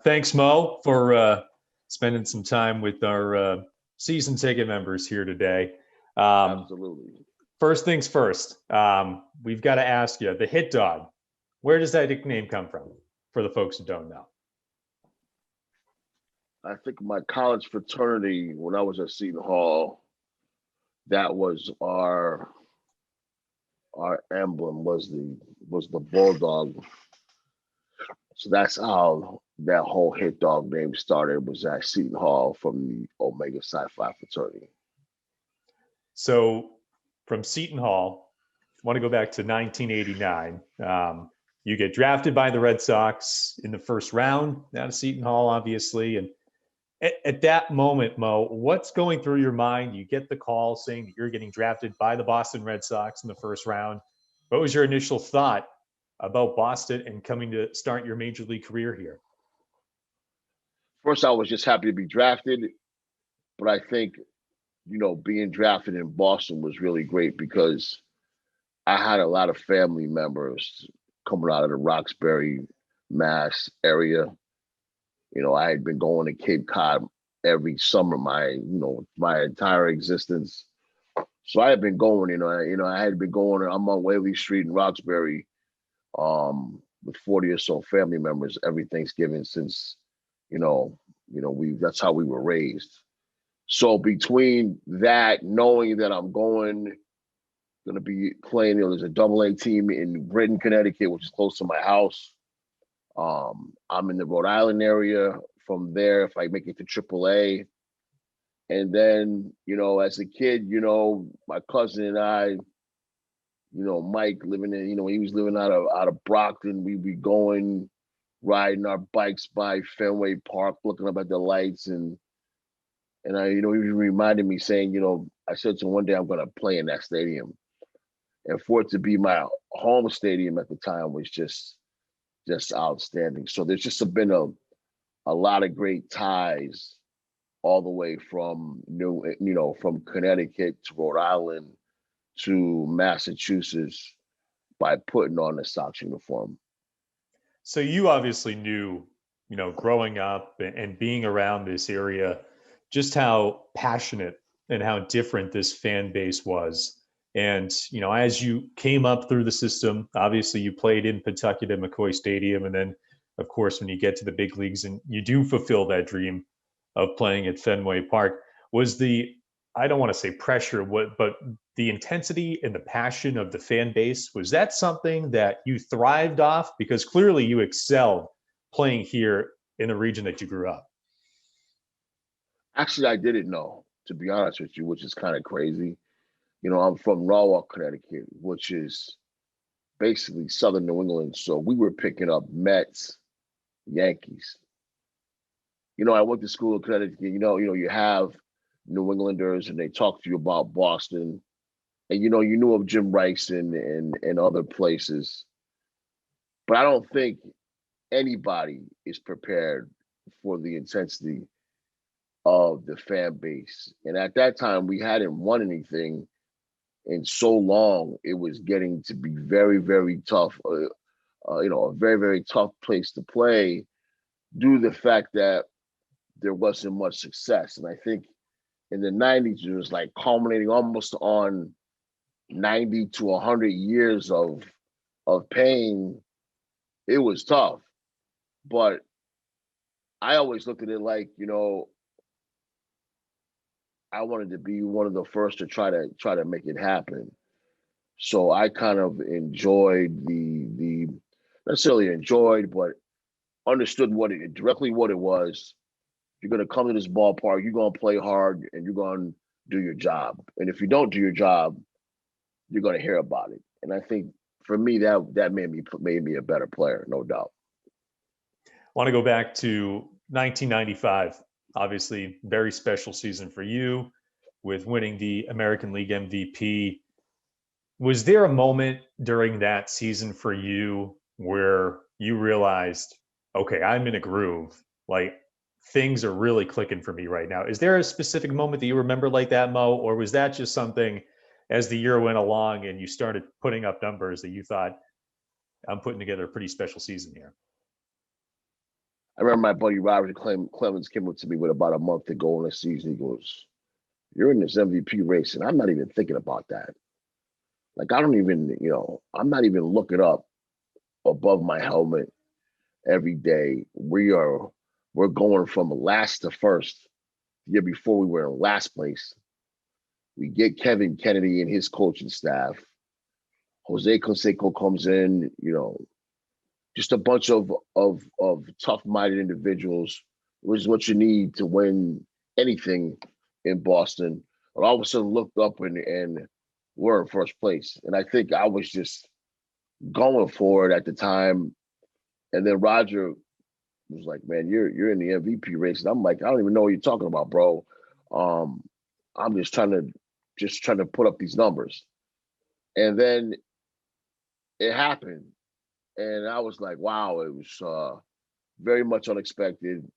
Thanks, Mo, for spending some time with our season ticket members here today. Absolutely. First things first, we've got to ask you, the hit dog, where does that nickname come from for the folks who don't know? I think my college fraternity, when I was at Seton Hall, that was our emblem was the bulldog. So that's how that whole hit dog name started. Was at Seton Hall from the Omega Psi Phi fraternity. So from Seton Hall, I want to go back to 1989. You get drafted by the Red Sox in the first round out of Seton Hall, obviously. And at that moment, Mo, what's going through your mind? You get the call saying that you're getting drafted by the Boston Red Sox in the first round. What was your initial thought about Boston and coming to start your major league career here? First, I was just happy to be drafted, but I think being drafted in Boston was really great because I had a lot of family members coming out of the Roxbury, Mass area. I had been going to Cape Cod every summer my entire existence. So I had been going, I had been going. I'm on Whaley Street in Roxbury, with 40 or so family members every Thanksgiving since, that's how we were raised. So between that, knowing that I'm going to be playing, there's a AA team in Britain, Connecticut, which is close to my house. I'm in the Rhode Island area. From there, if I make it to AAA, and then as a kid, my cousin and I, Mike living in, he was living out of Brockton. We'd be going, riding our bikes by Fenway Park, looking up at the lights, and I, he reminded me saying, I said to him one day I'm going to play in that stadium, and for it to be my home stadium at the time was just outstanding. So there's just been a lot of great ties all the way from from Connecticut to Rhode Island to Massachusetts by putting on the Sox uniform. So you obviously knew, growing up and being around this area, just how passionate and how different this fan base was. And, as you came up through the system, obviously you played in Pawtucket at McCoy Stadium. And then, of course, when you get to the big leagues and you do fulfill that dream of playing at Fenway Park, was I don't want to say pressure, but the intensity and the passion of the fan base, was that something that you thrived off? Because clearly you excelled playing here in the region that you grew up. Actually, I didn't know, to be honest with you, which is kind of crazy. I'm from Norwalk, Connecticut, which is basically southern New England. So we were picking up Mets, Yankees. I went to school in Connecticut. You have New Englanders, and they talk to you about Boston, and you knew of Jim Rice and other places, but I don't think anybody is prepared for the intensity of the fan base. And at that time, we hadn't won anything in so long. It was getting to be very, very tough. A very, very tough place to play due to the fact that there wasn't much success. And I think in the 90s, it was like culminating almost on 90 to 100 years of pain. It was tough. But I always looked at it like, I wanted to be one of the first to try to make it happen. So I kind of enjoyed the necessarily enjoyed, but understood what it was. You're going to come to this ballpark, you're going to play hard, and you're going to do your job. And if you don't do your job, you're going to hear about it. And I think for me, that made me a better player, no doubt. I want to go back to 1995. Obviously, very special season for you with winning the American League MVP. Was there a moment during that season for you where you realized, okay, I'm in a groove, like things are really clicking for me right now? Is there a specific moment that you remember like that, Mo, or was that just something as the year went along and you started putting up numbers that you thought, I'm putting together a pretty special season here? I remember my buddy Robert Clemens came up to me with about a month to go in the season. He goes, "You're in this MVP race, and I'm not even thinking about that. Like, I don't even, I'm not even looking up above my helmet every day. We're going from last to first. The year before we were in last place. We get Kevin Kennedy and his coaching staff. Jose Canseco comes in, just a bunch of tough-minded individuals, which is what you need to win anything in Boston. And all of a sudden looked up and we're in first place. And I think I was just going for it at the time. And then Roger was like, "Man, you're in the MVP race." And I'm like, "I don't even know what you're talking about, bro. I'm just trying to put up these numbers." And then it happened. And I was like, wow, it was very much unexpected.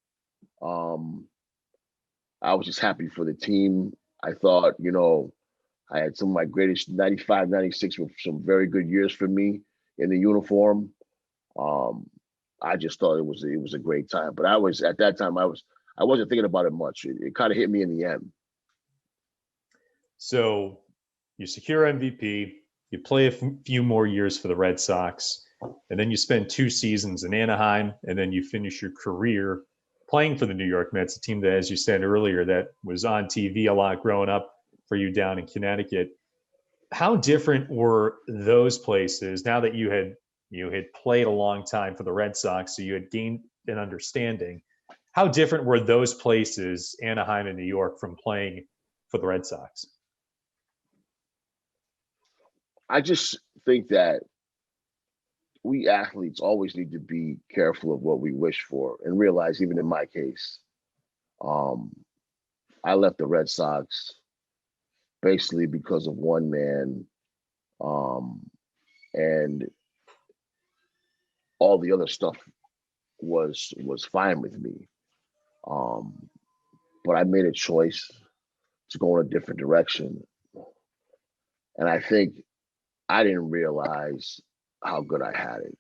Um, I was just happy for the team. I thought, I had some of my greatest 95, 96 with some very good years for me in the uniform. Um, I just thought it was a great time. But at that time I wasn't thinking about it much. It kind of hit me in the end. So you secure MVP, you play a few more years for the Red Sox, and then you spend 2 seasons in Anaheim, and then you finish your career playing for the New York Mets, a team that, as you said earlier, that was on TV a lot growing up for you down in Connecticut. How different were those places now that you had played a long time for the Red Sox, so you had gained an understanding? How different were those places, Anaheim and New York, from playing for the Red Sox? I just think that we athletes always need to be careful of what we wish for and realize, even in my case, um, I left the Red Sox basically because of one man, um, and all the other stuff was fine with me. Um, but I made a choice to go in a different direction, and I think I didn't realize how good I had it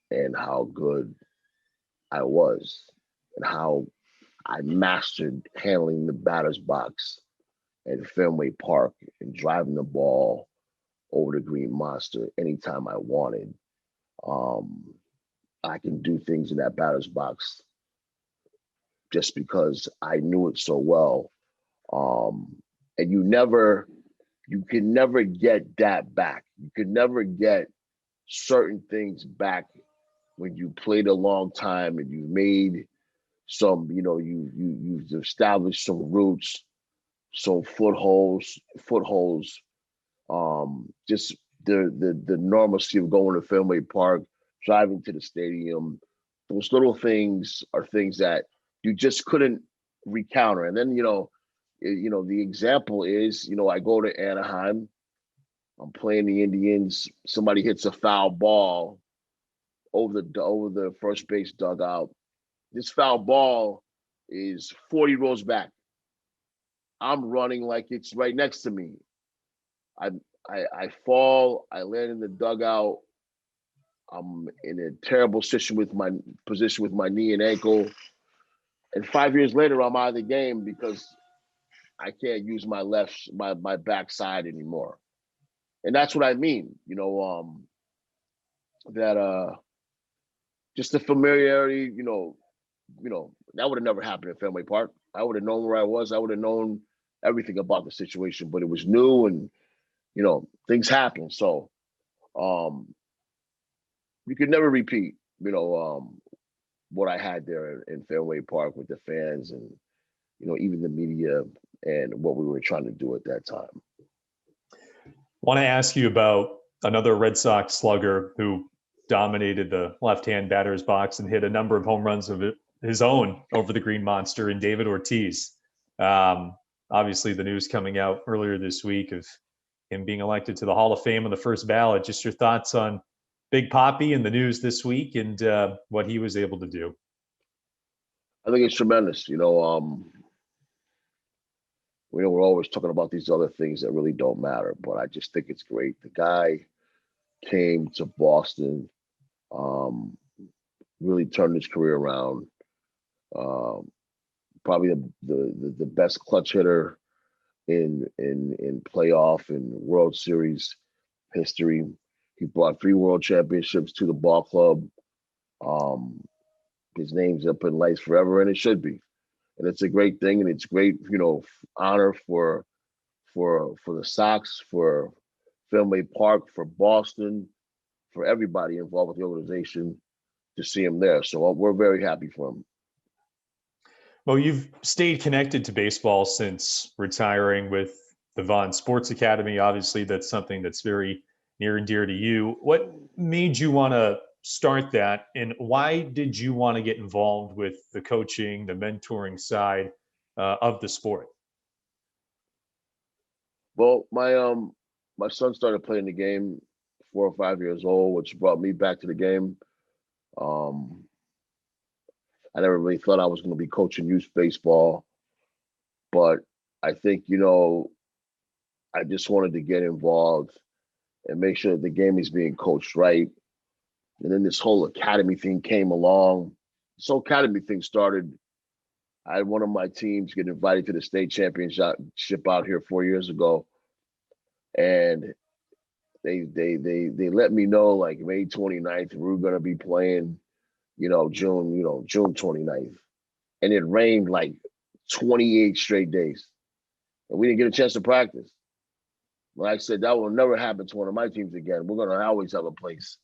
and how good I was and how I mastered handling the batter's box at Fenway Park and driving the ball over the Green Monster anytime I wanted. Um, I can do things in that batter's box just because I knew it so well. Um, and you can never get that back. You can never get certain things back when you played a long time and you've made some, you've established some roots, some footholds. Just the normalcy of going to Fenway Park, driving to the stadium. Those little things are things that you just couldn't recounter. And then the example is, I go to Anaheim, I'm playing the Indians. Somebody hits a foul ball over the first base dugout. This foul ball is 40 rows back. I'm running like it's right next to me. I I fall. I land in the dugout. I'm in a terrible position with my knee and ankle. And 5 years later, I'm out of the game because I can't use my backside anymore. And that's what I mean. That just the familiarity. That would have never happened at Fenway Park. I would have known where I was. I would have known everything about the situation, but it was new and things happen. So you could never repeat, what I had there in Fenway Park with the fans and, even the media and what we were trying to do at that time. Want to ask you about another Red Sox slugger who dominated the left-hand batter's box and hit a number of home runs of his own over the Green Monster, and David Ortiz. Obviously, the news coming out earlier this week of him being elected to the Hall of Fame on the first ballot. Just your thoughts on Big Papi and the news this week and what he was able to do. I think it's tremendous. We're always talking about these other things that really don't matter, but I just think it's great. The guy came to Boston, really turned his career around. Um, Probably the best clutch hitter in playoff and World Series history. He brought 3 world championships to the ball club. Um, his name's up in lights forever, and it should be. And it's a great thing, and it's great, honor for the Sox, for Fenway Park, for Boston, for everybody involved with the organization to see him there. So we're very happy for him. Well, you've stayed connected to baseball since retiring with the Vaughn Sports Academy. Obviously, that's something that's very near and dear to you. What made you want to start that, and why did you want to get involved with the coaching, the mentoring side of the sport? Well, my son started playing the game 4 or 5 years old, which brought me back to the game. Um, I never really thought I was going to be coaching youth baseball, but I think I just wanted to get involved and make sure that the game is being coached right. And then this whole academy thing came along. This whole academy thing started. I had one of my teams get invited to the state championship out here 4 years ago, and they let me know like May 29th we were gonna be playing, June 29th. And it rained like 28 straight days. And we didn't get a chance to practice. Like I said, that will never happen to one of my teams again. We're gonna always have a place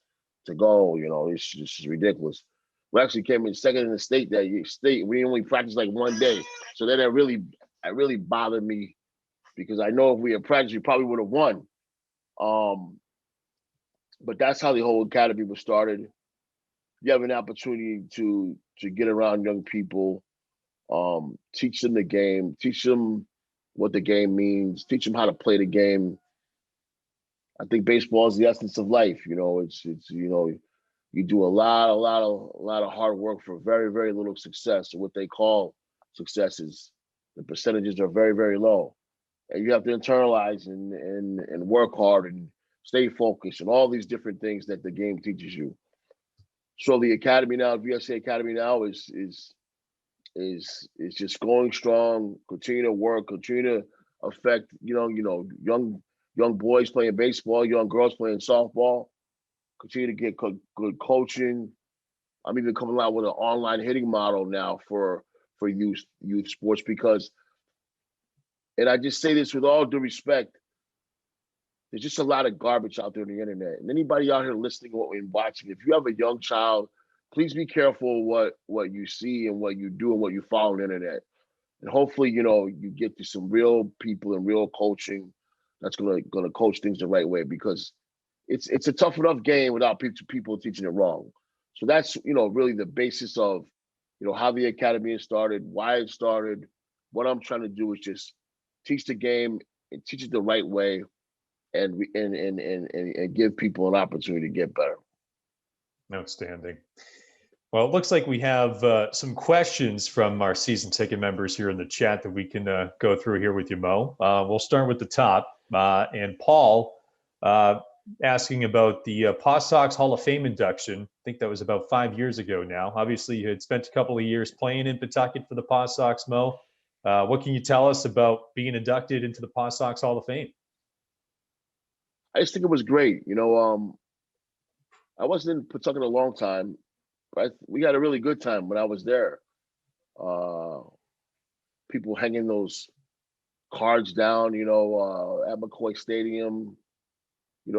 to go, it's just ridiculous. We actually came in second in the state that year. We only practiced like one day. So then it really bothered me because I know if we had practiced, we probably would have won. Um, but that's how the whole academy was started. You have an opportunity to get around young people, teach them the game, teach them what the game means, teach them how to play the game. I think baseball is the essence of life. It's you do a lot of hard work for very very little success. So what they call successes, the percentages are very very low, and you have to internalize and work hard and stay focused and all these different things that the game teaches you. So the academy now, VSA Academy now is just going strong. Continue to work. Continue to affect young boys playing baseball, young girls playing softball. Continue to get good coaching. I'm even coming out with an online hitting model now for youth sports because, and I just say this with all due respect, there's just a lot of garbage out there on the internet. And anybody out here listening and watching, if you have a young child, please be careful what you see and what you do and what you follow on the internet. And hopefully, you get to some real people and real coaching that's gonna coach things the right way because it's a tough enough game without people teaching it wrong. So that's really the basis of how the academy is started, why it started. What I'm trying to do is just teach the game and teach it the right way, and give people an opportunity to get better. Outstanding. Well, it looks like we have some questions from our season ticket members here in the chat that we can go through here with you, Mo. We'll start with the top. And Paul asking about the PawSox Hall of Fame induction. I think that was about 5 years ago now. Obviously, you had spent a couple of years playing in Pawtucket for the PawSox, Mo. What can you tell us about being inducted into the PawSox Hall of Fame? I just think it was great. I wasn't in Pawtucket a long time, but we had a really good time when I was there. Uh, People hanging those cards down, at McCoy Stadium,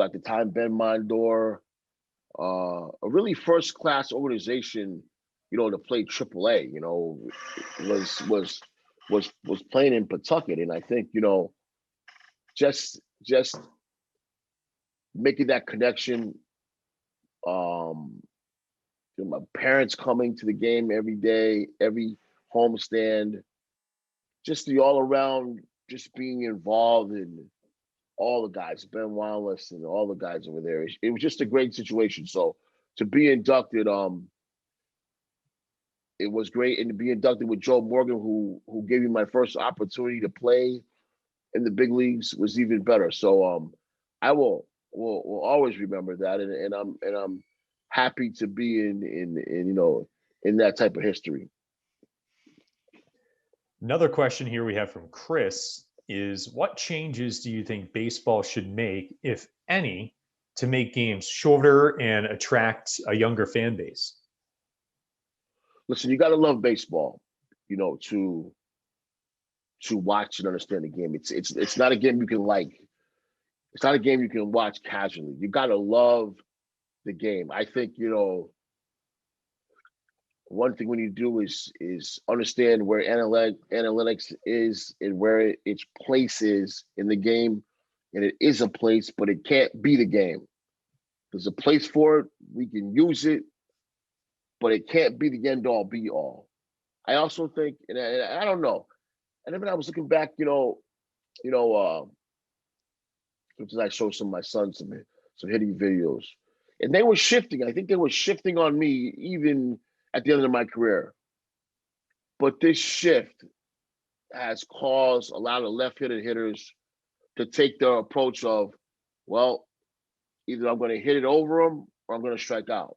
at the time Ben Mondor, a really first class organization, to play AAA, was playing in Pawtucket, and I think just making that connection. My parents coming to the game every day, every homestand, just the all around, just being involved in all the guys, Ben Wallace and all the guys over there. It was just a great situation. So to be inducted, it was great, and to be inducted with Joe Morgan, who gave me my first opportunity to play in the big leagues, was even better. So I will always remember that, and I'm happy to be in that type of history. Another question here we have from Chris is, what changes do you think baseball should make, if any, to make games shorter and attract a younger fan base? Listen, you got to love baseball, to watch and understand the game. It's not a game you can like. It's not a game you can watch casually. You got to love the game. I think one thing we need to do is understand where analytics is and where its place is in the game. And it is a place, but it can't be the game. There's a place for it. We can use it, but it can't be the end all be all. I also think, and I don't know. And then I was looking back, because I showed some of my sons some hitting videos, and they were shifting. I think they were shifting on me even at the end of my career. But this shift has caused a lot of left-handed hitters to take the approach of, well, either I'm going to hit it over them or I'm going to strike out.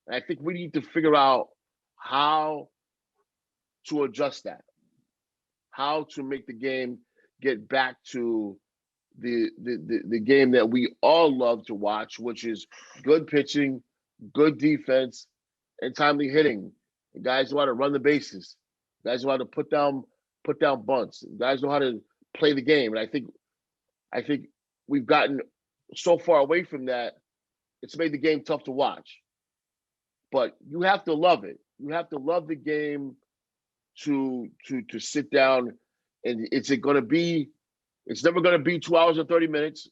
And I think we need to figure out how to adjust that, how to make the game get back to the game that we all love to watch, which is good pitching, good defense, and timely hitting. And guys know how to run the bases. Guys know how to put down bunts. Guys know how to play the game. And I think we've gotten so far away from that, it's made the game tough to watch. But you have to love it. You have to love the game to sit down. And it's never going to be 2 hours and 30 minutes.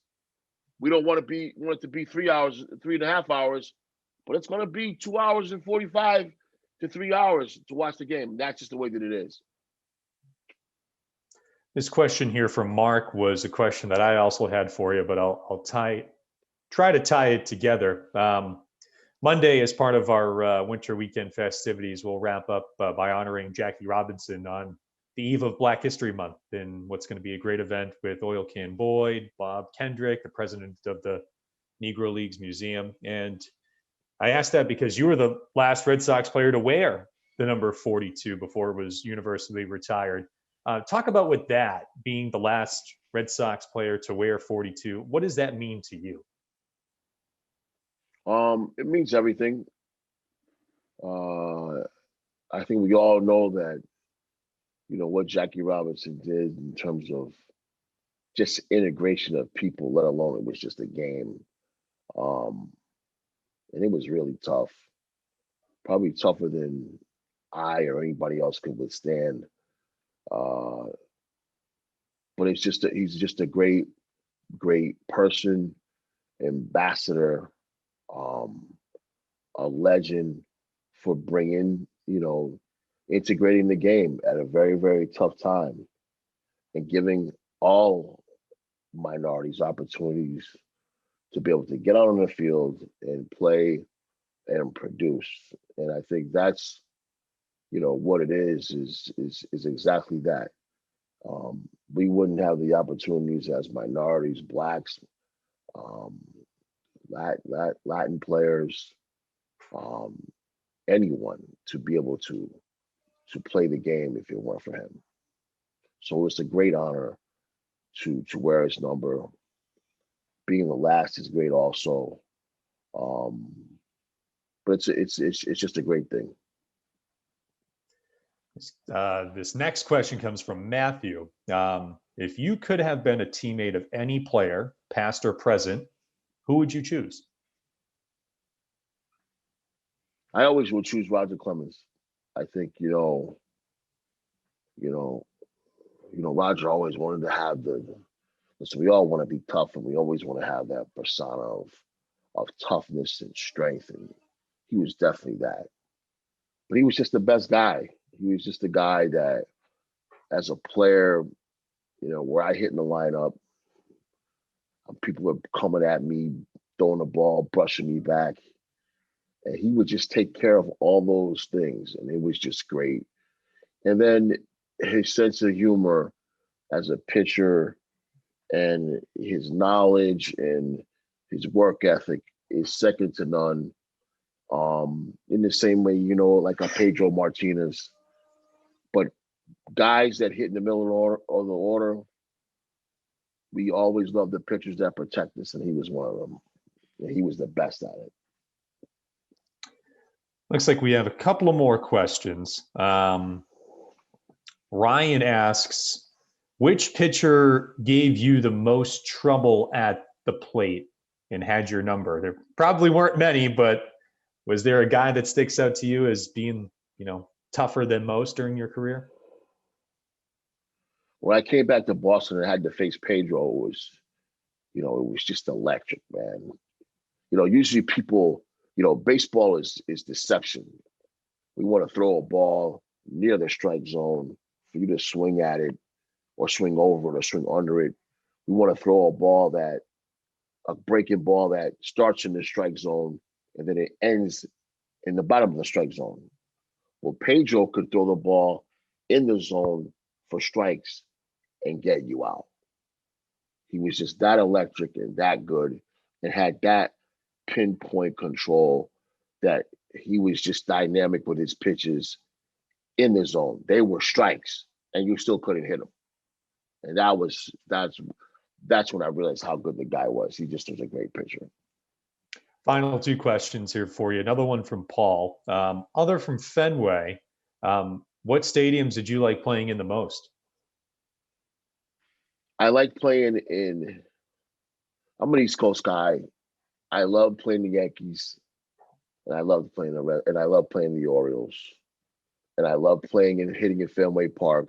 We want it to be 3 hours, 3.5 hours, but it's going to be 2 hours and 45 to 3 hours to watch the game. That's just the way that it is. This question here from Mark was a question that I also had for you, but I'll try to tie it together. Monday, as part of our winter weekend festivities, we'll wrap up by honoring Jackie Robinson on the eve of Black History Month in what's going to be a great event with Oil Can Boyd, Bob Kendrick, the president of the Negro Leagues Museum. And I asked that because you were the last Red Sox player to wear the number 42 before it was universally retired. Talk about with that being the last Red Sox player to wear 42. What does that mean to you? It means everything. I think we all know that, what Jackie Robinson did in terms of just integration of people, let alone it was just a game. And it was really tough, probably tougher than I or anybody else could withstand. But he's just a great, great person, ambassador, a legend for bringing, integrating the game at a very, very tough time and giving all minorities opportunities to be able to get out on the field and play and produce. And I think that's, what it is exactly that. We wouldn't have the opportunities as minorities, Blacks, Latin players, anyone to be able to play the game if it weren't for him. So it's a great honor to wear his number. Being the last is great also. But it's just a great thing. This next question comes from Matthew. If you could have been a teammate of any player, past or present, who would you choose? I always will choose Roger Clemens. I think, Roger always wanted to have listen, we all want to be tough and we always want to have that persona of toughness and strength. And he was definitely that. But he was just the best guy. He was just the guy that, as a player, where I hit in the lineup, people were coming at me, throwing the ball, brushing me back. And he would just take care of all those things. And it was just great. And then his sense of humor as a pitcher and his knowledge and his work ethic is second to none. In the same way, like a Pedro Martinez, but guys that hit in the middle of the order, we always love the pitchers that protect us, and he was one of them. And he was the best at it. Looks like we have a couple of more questions. Ryan asks, which pitcher gave you the most trouble at the plate and had your number? There probably weren't many, but was there a guy that sticks out to you as being, tougher than most during your career? When I came back to Boston and had to face Pedro, it was just electric, man. Usually people, baseball is deception. We want to throw a ball near the strike zone for you to swing at it or swing over it or swing under it. We want to throw a breaking ball that starts in the strike zone and then it ends in the bottom of the strike zone. Well, Pedro could throw the ball in the zone for strikes and get you out. He was just that electric and that good and had that pinpoint control that he was just dynamic with his pitches in the zone. They were strikes and you still couldn't hit them. And that's when I realized how good the guy was. He just was a great pitcher. Final two questions here for you. Another one from Paul. Other from Fenway, what stadiums did you like playing in the most? I like playing I'm an East Coast guy. I love playing the Yankees, and I love playing the Orioles, and I love playing and hitting at Fenway Park.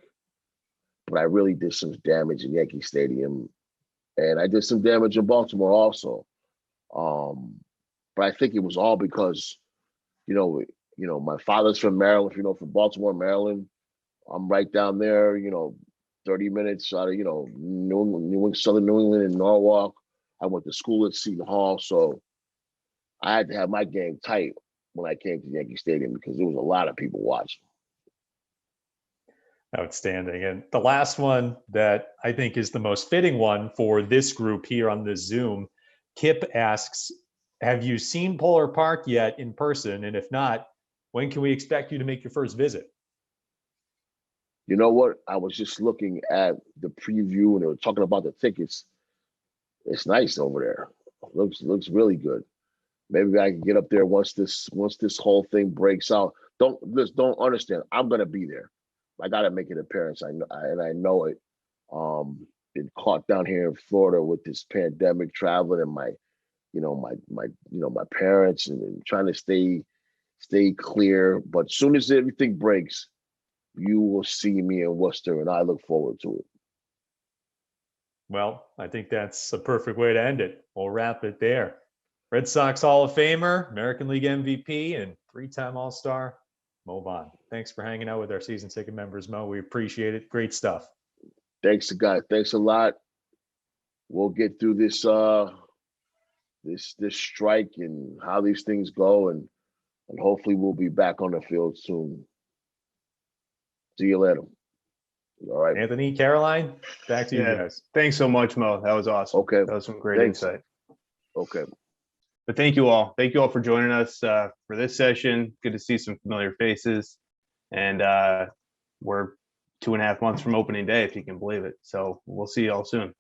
But I really did some damage in Yankee Stadium, and I did some damage in Baltimore also. But I think it was all because, my father's from Maryland. From Baltimore, Maryland. I'm right down there. 30 minutes out of Southern New England and Norwalk. I went to school at Seton Hall, so I had to have my game tight when I came to Yankee Stadium because there was a lot of people watching. Outstanding. And the last one that I think is the most fitting one for this group here on this Zoom, Kip asks, have you seen Polar Park yet in person? And if not, when can we expect you to make your first visit? You know what? I was just looking at the preview and they were talking about the tickets. It's nice over there. Looks really good. Maybe I can get up there once this whole thing breaks out. Don't understand. I'm gonna be there. I gotta make an appearance. I know it. Been caught down here in Florida with this pandemic, traveling, and my parents, and trying to stay clear. But as soon as everything breaks, you will see me in Worcester, and I look forward to it. Well, I think that's a perfect way to end it. We'll wrap it there. Red Sox Hall of Famer, American League MVP, and three-time All-Star, Mo Vaughn. Thanks for hanging out with our season ticket members, Mo. We appreciate it. Great stuff. Thanks, guys. Thanks a lot. We'll get through this this strike and how these things go, and hopefully we'll be back on the field soon. See you later. All right. Anthony, Caroline, back to you guys. Thanks so much, Mo. That was awesome. Okay. That was some great insight. Okay. But thank you all. Thank you all for joining us for this session. Good to see some familiar faces. And we're 2.5 months from opening day, if you can believe it. So we'll see you all soon.